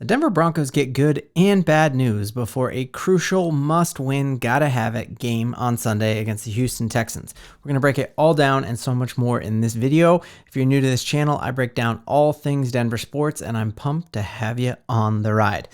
The Denver Broncos get good and bad news before a crucial must-win, gotta-have-it game on Sunday against the Houston Texans. We're going to break it all down and so much more in this video. If you're new to this channel, I break down all things Denver sports, and I'm pumped to have you on the ride.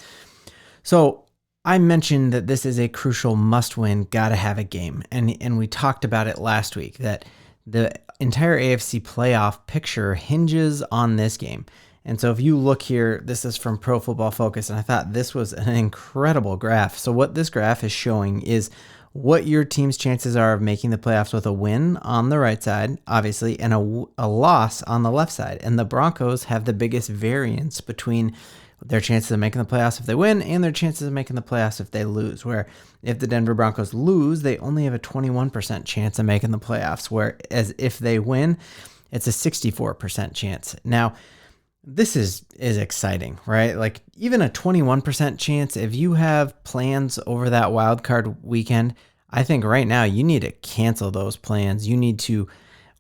So I mentioned that this is a crucial must-win, gotta-have-it game, and we talked about it last week, that the entire AFC playoff picture hinges on this game. And so if you look here, this is from Pro Football Focus, and I thought this was an incredible graph. So what this graph is showing is what your team's chances are of making the playoffs with a win on the right side, obviously, and a loss on the left side. And the Broncos have the biggest variance between their chances of making the playoffs if they win and their chances of making the playoffs if they lose, where if the Denver Broncos lose, they only have a 21% chance of making the playoffs, whereas if they win, it's a 64% chance. Now, this is exciting, right? Like even a 21% chance, if you have plans over that wild card weekend, I think right now you need to cancel those plans. You need to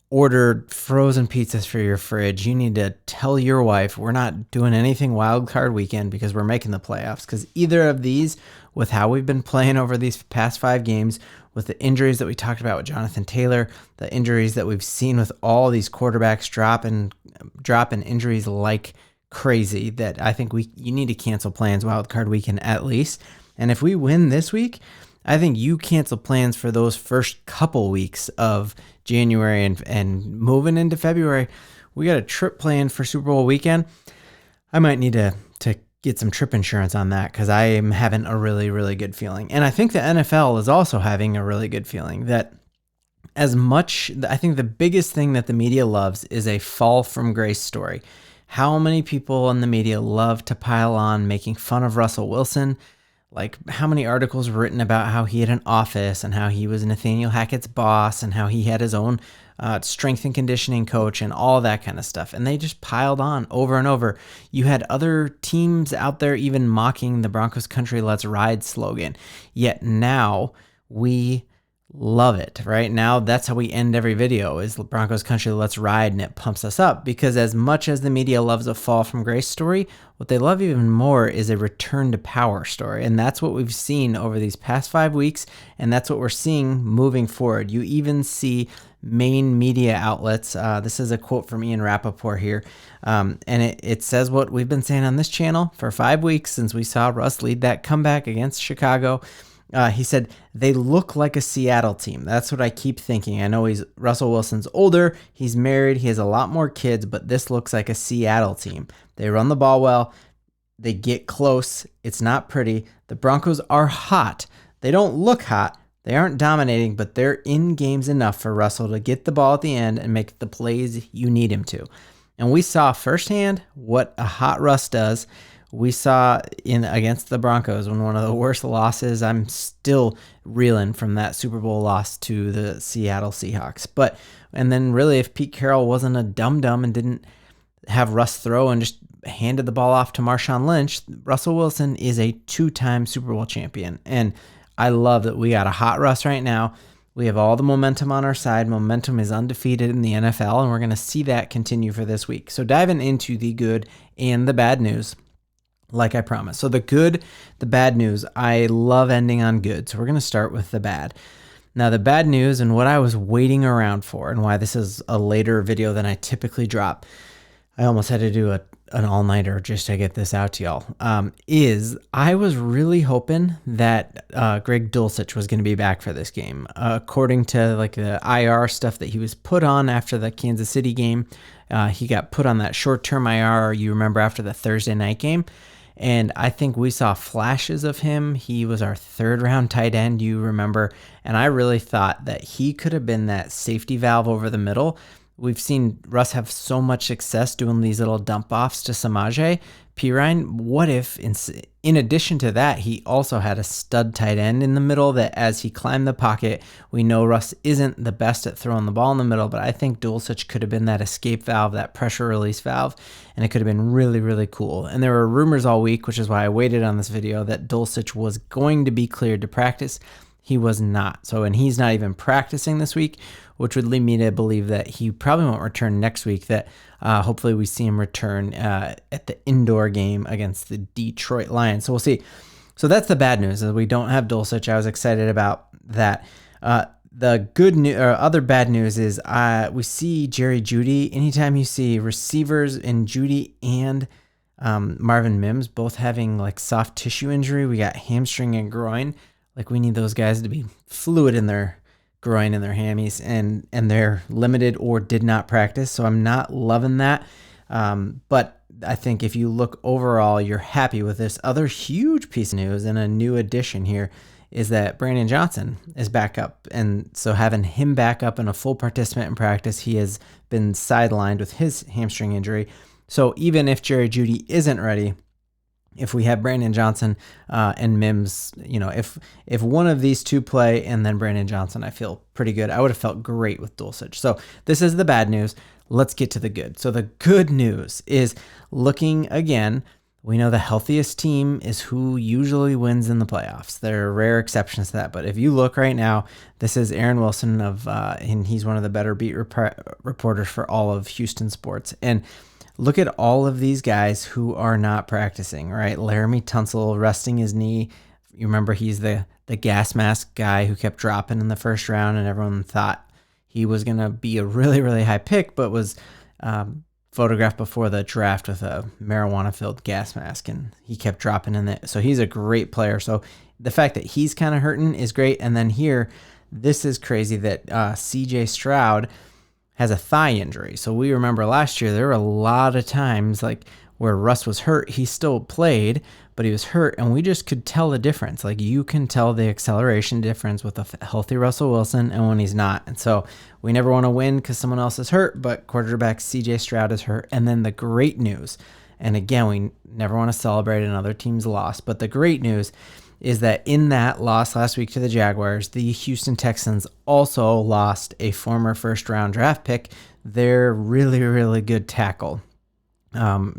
order frozen pizzas for your fridge. You need to tell your wife we're not doing anything wild card weekend because we're making the playoffs. Because either of these, with how we've been playing over these past 5 games, with the injuries that we talked about with Jonathan Taylor, the injuries that we've seen with all these quarterbacks dropping injuries like crazy, that I think you need to cancel plans wild card weekend at least. And if we win this week, I think you cancel plans for those first couple weeks of January and moving into February. We got a trip planned for Super Bowl weekend. I might need to get some trip insurance on that because I am having a really, really good feeling. And I think the NFL is also having a really good feeling that as much, I think the biggest thing that the media loves is a fall from grace story. How many people in the media love to pile on making fun of Russell Wilson? Like how many articles were written about how he had an office and how he was Nathaniel Hackett's boss and how he had his own strength and conditioning coach and all that kind of stuff. And they just piled on over and over. You had other teams out there even mocking the Broncos Country Let's Ride slogan. Yet now we love it, right? Now that's how we end every video is Broncos Country Let's Ride, and it pumps us up because as much as the media loves a fall from grace story, what they love even more is a return to power story. And that's what we've seen over these past 5 weeks, and that's what we're seeing moving forward. You even see main media outlets. This is a quote from Ian Rappaport here, and it says what we've been saying on this channel for 5 weeks since we saw Russ lead that comeback against Chicago. He said, they look like a Seattle team. That's what I keep thinking. I know Russell Wilson's older, he's married, he has a lot more kids, but this looks like a Seattle team. They run the ball well, they get close, it's not pretty. The Broncos are hot. They don't look hot, they aren't dominating, but they're in games enough for Russell to get the ball at the end and make the plays you need him to. And we saw firsthand what a hot Russ does. We saw against the Broncos when one of the worst losses. I'm still reeling from that Super Bowl loss to the Seattle Seahawks. And then really if Pete Carroll wasn't a dum-dum and didn't have Russ throw and just handed the ball off to Marshawn Lynch, Russell Wilson is a 2-time Super Bowl champion. And I love that we got a hot Russ right now. We have all the momentum on our side. Momentum is undefeated in the NFL, and we're going to see that continue for this week. So diving into the good and the bad news, like I promised. So the good, the bad news, I love ending on good. So we're going to start with the bad. Now the bad news and what I was waiting around for and why this is a later video than I typically drop, I almost had to do an all-nighter just to get this out to y'all, is I was really hoping that Greg Dulcich was going to be back for this game. According to like the IR stuff that he was put on after the Kansas City game, he got put on that short-term IR, you remember, after the Thursday night game. And I think we saw flashes of him. He was our 3rd-round tight end, you remember. And I really thought that he could have been that safety valve over the middle. We've seen Russ have so much success doing these little dump-offs to Samaje Perine. What if, in addition to that, he also had a stud tight end in the middle that as he climbed the pocket, we know Russ isn't the best at throwing the ball in the middle, but I think Dulcich could have been that escape valve, that pressure release valve, and it could have been really, really cool. And there were rumors all week, which is why I waited on this video, that Dulcich was going to be cleared to practice. he was not. So, and he's not even practicing this week, which would lead me to believe that he probably won't return next week, that hopefully we see him return at the indoor game against the Detroit Lions. So we'll see. So that's the bad news, is we don't have Dulcich. I was excited about that. The good news, or other bad news, is we see Jerry Jeudy. Anytime you see receivers in Jeudy and Marvin Mims both having like soft tissue injury, we got hamstring and groin. Like, we need those guys to be fluid in their groin and their hammies, and they're limited or did not practice. So I'm not loving that. But I think if you look overall, you're happy with this. Other huge piece of news and a new addition here is that Brandon Johnson is back up. And so having him back up and a full participant in practice, he has been sidelined with his hamstring injury. So even if Jerry Jeudy isn't ready, if we have Brandon Johnson and Mims, if one of these two play and then Brandon Johnson, I feel pretty good. I would have felt great with Dulcich. So this is the bad news. Let's get to the good. So the good news is, looking again, we know the healthiest team is who usually wins in the playoffs. There are rare exceptions to that. But if you look right now, this is Aaron Wilson and he's one of the better beat reporters for all of Houston sports. And look at all of these guys who are not practicing, right? Laramie Tunsil resting his knee. You remember, he's the gas mask guy who kept dropping in the first round, and everyone thought he was going to be a really, really high pick, but was photographed before the draft with a marijuana-filled gas mask, and he kept dropping in there. So he's a great player. So the fact that he's kind of hurting is great. And then here, this is crazy that CJ Stroud has a thigh injury. So we remember last year, there were a lot of times like where Russ was hurt. He still played, but he was hurt, and we just could tell the difference. Like, you can tell the acceleration difference with a healthy Russell Wilson and when he's not. And so we never want to win because someone else is hurt, but quarterback CJ Stroud is hurt. And then the great news, and again, we never want to celebrate another team's loss, but the great news is that in that loss last week to the Jaguars, the Houston Texans also lost a former first-round draft pick, their really, really good tackle,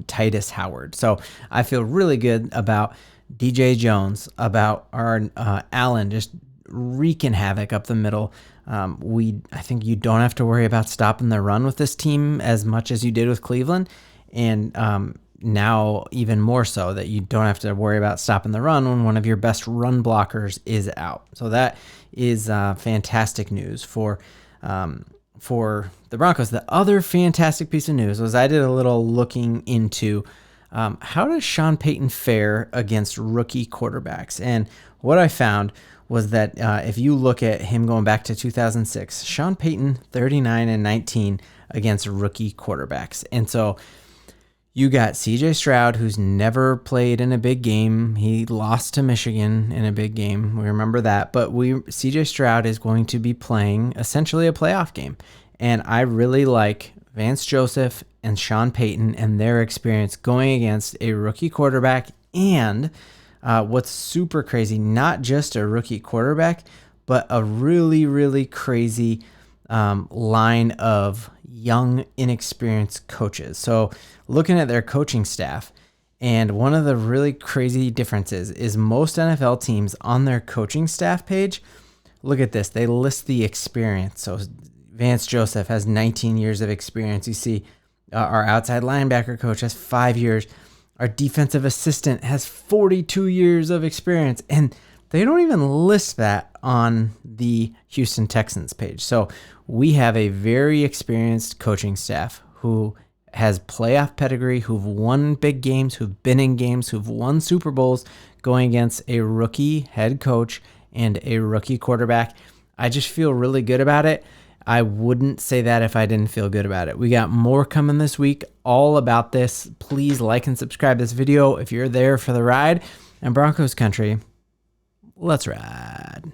Titus Howard. So I feel really good about DJ Jones, about our Allen just wreaking havoc up the middle. I think you don't have to worry about stopping the run with this team as much as you did with Cleveland. And now even more so, that you don't have to worry about stopping the run when one of your best run blockers is out. So that is fantastic news for the Broncos. The other fantastic piece of news was, I did a little looking into how does Sean Payton fare against rookie quarterbacks. And what I found was that if you look at him going back to 2006, Sean Payton 39-19 against rookie quarterbacks. And so you got CJ Stroud, who's never played in a big game. He lost to Michigan in a big game. We remember that. But CJ Stroud is going to be playing essentially a playoff game. And I really like Vance Joseph and Sean Payton and their experience going against a rookie quarterback. And what's super crazy, not just a rookie quarterback, but a really, really crazy line of young, inexperienced coaches. So looking at their coaching staff, and one of the really crazy differences is most NFL teams on their coaching staff page, look at this, they list the experience. So Vance Joseph has 19 years of experience. You see our outside linebacker coach has 5 years. Our defensive assistant has 42 years of experience. And they don't even list that on the Houston Texans page. So we have a very experienced coaching staff who has playoff pedigree, who've won big games, who've been in games, who've won Super Bowls, going against a rookie head coach and a rookie quarterback. I just feel really good about it. I wouldn't say that if I didn't feel good about it. We got more coming this week all about this. Please like and subscribe this video if you're there for the ride. And Broncos country, let's ride.